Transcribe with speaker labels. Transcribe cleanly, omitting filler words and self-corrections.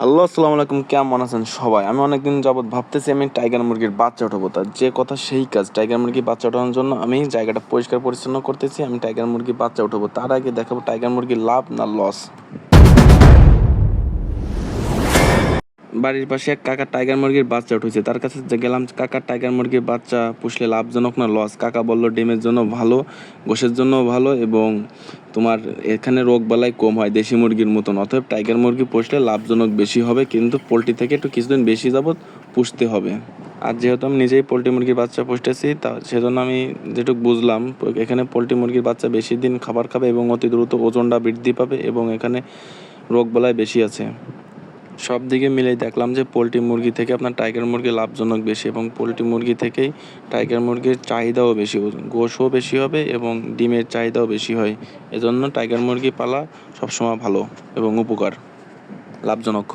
Speaker 1: Hello, আসসালামু আলাইকুম। কেমন আছেন সবাই? আমি অনেকদিন যাবৎ ভাবতেছি আমি টাইগার মুরগির বাচ্চা উঠাবো। তার যে কথা সেই কাজ। টাইগার মুরগির বাচ্চা ওঠানোর জন্য আমি জায়গাটা পরিষ্কার পরিচ্ছন্ন করতেছি। আমি টাইগার মুরগির বাচ্চা উঠাবো। তার আগে দেখাবো টাইগার মুরগির লাভ না লস। বাড়ির পাশে এক কাকা টাইগার মুরগির বাচ্চা উঠেছে। তার কাছে গেলাম, কাকা টাইগার মুরগির বাচ্চা পুষলে লাভজনক না লস? কাকা বলল ডিমের জন্য ভালো, গোশের জন্য ভালো এবং তোমার এখানে রোগবালাই কম হয় দেশি মুরগির মতন। অতএব টাইগার মুরগি পুষলে লাভজনক বেশি হবে, কিন্তু পোলট্রি থেকে একটু কিছুদিন বেশি যাবত পুষতে হবে। আর যেহেতু আমি নিজেই পোলট্রি মুরগির বাচ্চা পুষতেছি, তা সেজন্য আমি যেটুকু বুঝলাম, এখানে পোলট্রি মুরগির বাচ্চা বেশি দিন খাবার খাবে এবং অতি দ্রুত ওজনটা বৃদ্ধি পাবে এবং এখানে রোগবালাই বেশি আছে। সব দিকে মিলেই দেখলাম যে পোলট্রি মুরগি থেকে আপনার টাইগার মুরগি লাভজনক বেশি এবং পোলট্রি মুরগি থেকেই টাইগার মুরগির চাহিদাও বেশি, গোশও বেশি হবে এবং ডিমের চাহিদাও বেশি হয়। এজন্য টাইগার মুরগি পালা সবসময় ভালো এবং উপকার, লাভজনক।